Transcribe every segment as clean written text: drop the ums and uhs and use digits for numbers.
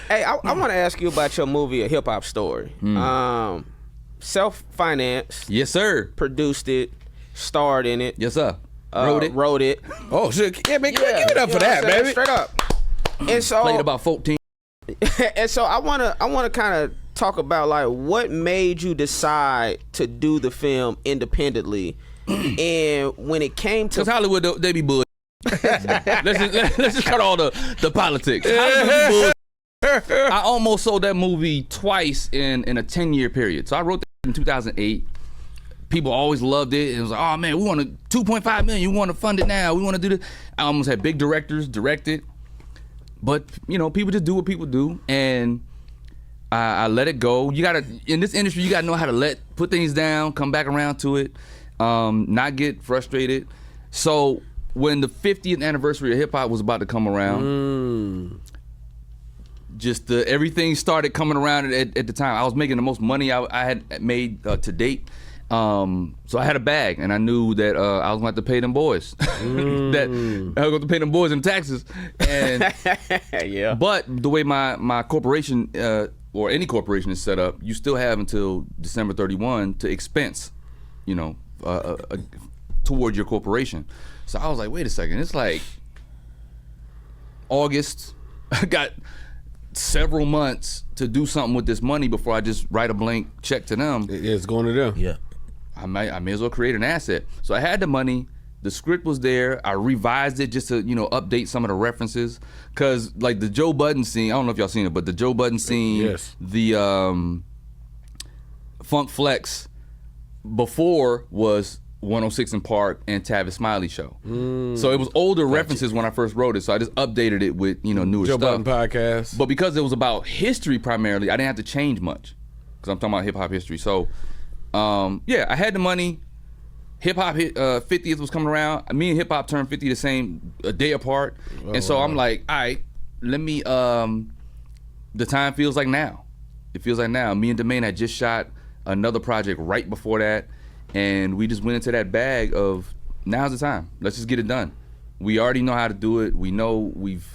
Hey, I want to ask you about your movie, A Hip Hop Story. Self-financed. Yes, sir. Produced it, starred in it. Yes, sir. Wrote it. Oh shit! Yeah, man, give it up for that, baby. Straight up. And so Played about 14. and so I wanna kind of talk about like what made you decide to do the film independently, and when it came to Because Hollywood, they be bull. let's just cut all the politics. Hollywood be bull. I almost sold that movie twice in a 10-year period. So I wrote that in 2008. People always loved it. It was like, oh man, we want to 2.5 million. We want to fund it now. We want to do this. I almost had big directors direct it, but you know, people just do what people do, and I let it go. You gotta, in this industry, you gotta know how to put things down, come back around to it, not get frustrated. So when the 50th anniversary of hip hop was about to come around. Just everything started coming around at the time. I was making the most money I had made to date. So I had a bag, and I knew that I was going to have to pay them boys. That I was going to pay them boys in taxes. And yeah. But the way my corporation or any corporation is set up, you still have until December 31 to expense, you know, toward your corporation. So I was like, wait a second, it's like August. I got several months to do something with this money before I just write a blank check to them. It's going to them. Yeah. I may as well create an asset. So I had the money, the script was there, I revised it just to, you know, update some of the references. Cause like the Joe Budden scene, I don't know if y'all seen it, but the Joe Budden scene, yes. The Funk Flex before was 106 in Park and Tavis Smiley show. So it was older references when I first wrote it, so I just updated it with, you know, newer Joe stuff. Budden podcast. But because it was about history primarily, I didn't have to change much, because I'm talking about hip hop history. So yeah, I had the money. Hip hop 50th was coming around. Me and hip hop turned 50 a day apart, and so I'm like, all right, let me. The time feels like now. It feels like now. Me and Demain had just shot another project right before that. And we just went into that bag of, now's the time. Let's just get it done. We already know how to do it. We know we've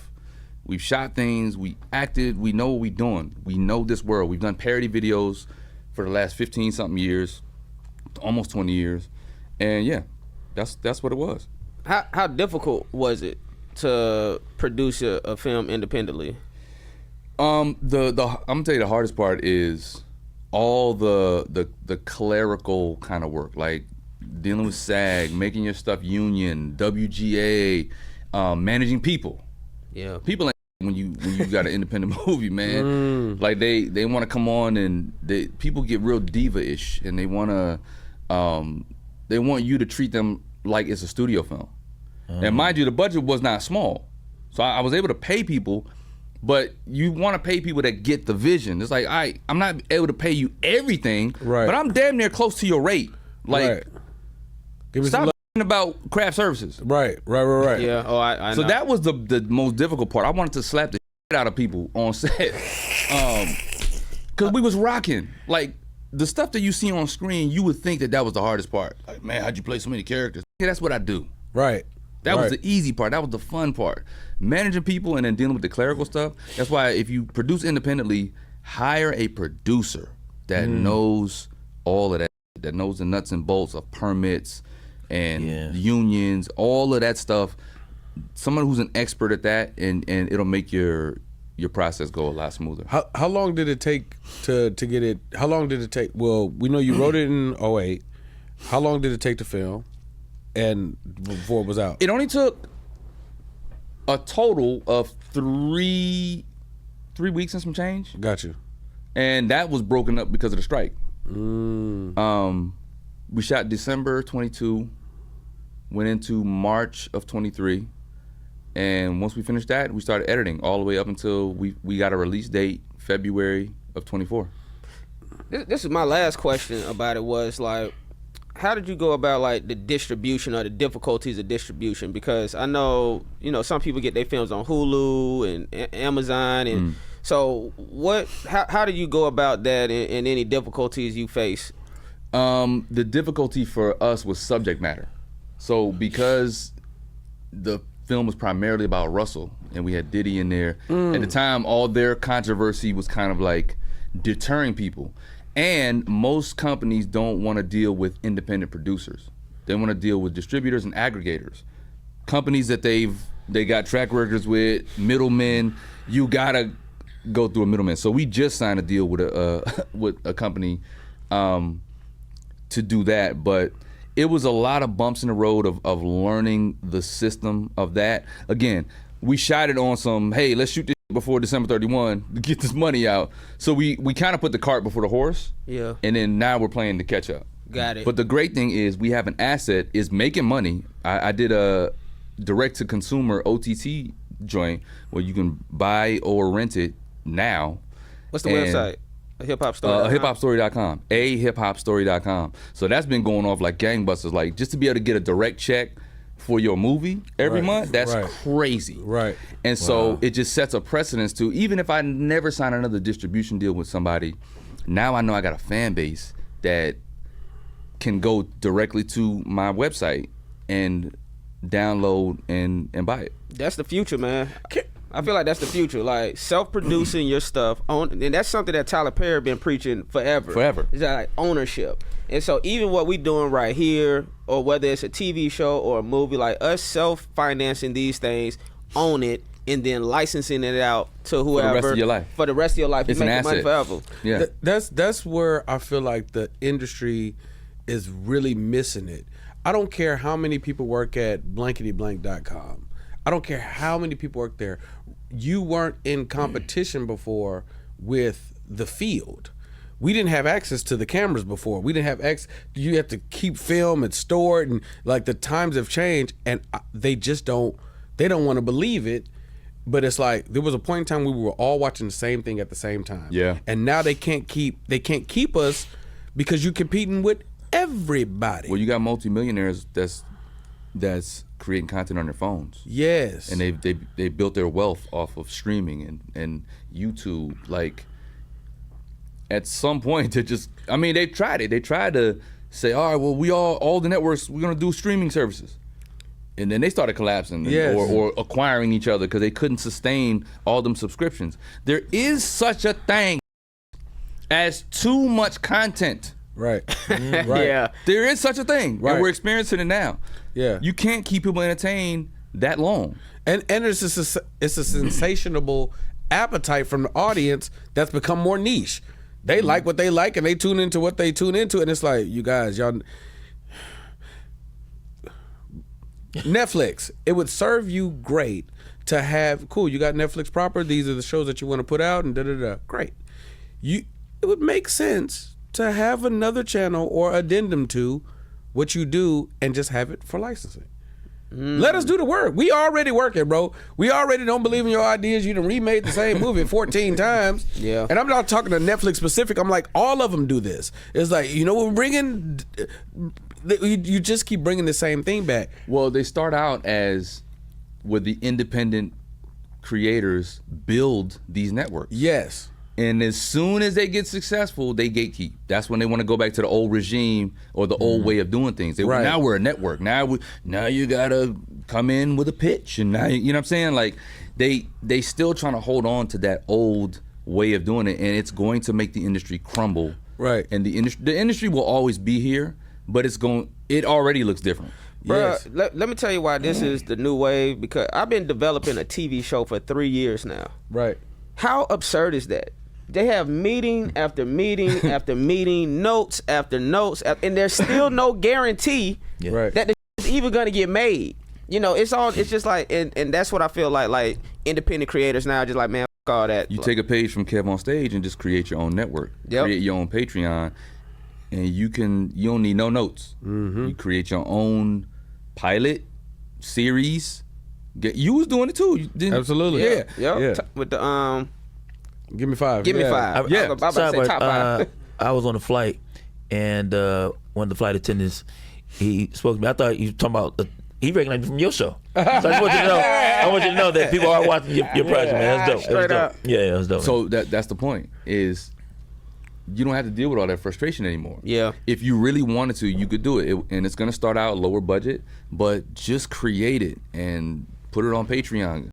shot things. We acted. We know what we're doing. We know this world. We've done parody videos for the last 15 something years, almost 20 years, and yeah, that's what it was. How difficult was it to produce a film independently? I'm gonna tell you the hardest part is all the clerical kind of work, like dealing with SAG, making your stuff union, WGA, managing people. Yeah. People ain't when you got an independent movie, man. Like they want to come on, and people get real diva-ish, and they want you to treat them like it's a studio film. And mind you, the budget was not small, so I was able to pay people. But you want to pay people that get the vision. It's like, I'm not able to pay you everything, right, but I'm damn near close to your rate. Like, right. Stop about craft services. Right. Yeah, I So know. that was the most difficult part. I wanted to slap the shit out of people on set. Because we was rocking. Like, the stuff that you see on screen, you would think that was the hardest part. Like, man, how'd you play so many characters? Yeah, that's what I do. Right. That was the easy part. That was the fun part. Managing people and then dealing with the clerical stuff. That's why if you produce independently, hire a producer that knows all of that, that knows the nuts and bolts of permits and unions, all of that stuff. Someone who's an expert at that, and it'll make your process go a lot smoother. How long did it take to get it? How long did it take? Well, we know you wrote it in 2008. How long did it take to film? And before it was out? It only took a total of three weeks and some change. Got you. And that was broken up because of the strike. We shot December 22, went into March of 23, and once we finished that, we started editing all the way up until we got a release date, February of 24. This is my last question about it, was like, how did you go about like the distribution or the difficulties of distribution? Because I know, you know, some people get their films on Hulu and Amazon, and so how do you go about that, and any difficulties you face? The difficulty for us was subject matter. So because the film was primarily about Russell, and we had Diddy in there. At the time, all their controversy was kind of like deterring people. And most companies don't want to deal with independent producers. They want to deal with distributors and aggregators. Companies that they got track records with, middlemen. You gotta go through a middleman. So we just signed a deal with a company to do that, but it was a lot of bumps in the road of learning the system of that. Again, we shot it on some, hey, let's shoot this before December 31 to get this money out. So we kind of put the cart before the horse. Yeah. And then now we're playing to catch up. Got it. But the great thing is we have an asset, is making money. I did a direct-to-consumer OTT joint where you can buy or rent it now. What's the website? A hiphopstory.com. Hiphopstory.com. Hiphopstory.com. So that's been going off like gangbusters. Like, just to be able to get a direct check for your movie every month, that's crazy. Right. And so it just sets a precedence to, even if I never sign another distribution deal with somebody, now I know I got a fan base that can go directly to my website and download and buy it. That's the future, man. I feel like that's the future. Like self-producing your stuff, and that's something that Tyler Perry been preaching forever. It's like ownership. And so even what we doing right here, or whether it's a TV show or a movie, like us self-financing these things, own it, and then licensing it out to whoever for the rest of your life. For the rest of your life, it's you an make money asset. forever. Yeah, that's where I feel like the industry is really missing it. I don't care how many people work at blanketyblank.com. I don't care how many people work there. You weren't in competition before with the field. We didn't have access to the cameras before. We didn't have access. You have to keep film and store it, and like the times have changed, and they just don't. They don't want to believe it. But it's like there was a point in time we were all watching the same thing at the same time. Yeah. And now they can't keep us because you're competing with everybody. Well, you got multimillionaires that's creating content on their phones. Yes. And they built their wealth off of streaming and YouTube. Like, at some point, they tried it. They tried to say, all right, well, all the networks, we're gonna do streaming services. And then they started collapsing or acquiring each other because they couldn't sustain all them subscriptions. There is such a thing as too much content. Right. Right. Yeah. There is such a thing. Right. And we're experiencing it now. Yeah. You can't keep people entertained that long. And it's a sensational appetite from the audience that's become more niche. They like what they like and they tune into what they tune into, and it's like, you guys, y'all. Netflix, it would serve you great to have, cool, you got Netflix proper, these are the shows that you want to put out, and da-da-da. Great. It would make sense to have another channel or addendum to what you do and just have it for licensing. Let us do the work. We already working, bro. We already don't believe in your ideas. You done remade the same movie 14 times. Yeah. And I'm not talking to Netflix specific. I'm like, all of them do this. It's like, we're bringing, you just keep bringing the same thing back. Well, they start out as with the independent creators build these networks. Yes. And as soon as they get successful, they gatekeep. That's when they want to go back to the old regime or the old way of doing things. Right. Now we're a network. Now you gotta come in with a pitch, and now you know what I'm saying. Like they still trying to hold on to that old way of doing it, and it's going to make the industry crumble. Right. And the industry will always be here, but it already looks different. Bruh, Yes. let me tell you why this is the new wave, because I've been developing a TV show for 3 years now. Right. How absurd is that? They have meeting after meeting after meeting, notes after notes, and there's still no guarantee Right. that the is even gonna get made. It's just like, and that's what I feel like independent creators now just like, man, f all that. You take a page from Kev on Stage and just create your own network. Yep. Create your own Patreon, and you don't need no notes. You create your own pilot series. You was doing it too. You didn't, Absolutely. Yeah. Yep. Yeah. With the Give me five. give me Yeah. five. I was about to say top five. I was on a flight, and one of the flight attendants, he spoke to me. I thought you were talking about, he recognized me from your show. So I just want you to know, that people are watching your project, man. That's dope. Straight up. Yeah, that's dope. So that's the point, is you don't have to deal with all that frustration anymore. Yeah. If you really wanted to, you could do it. And it's going to start out lower budget, but just create it and put it on Patreon.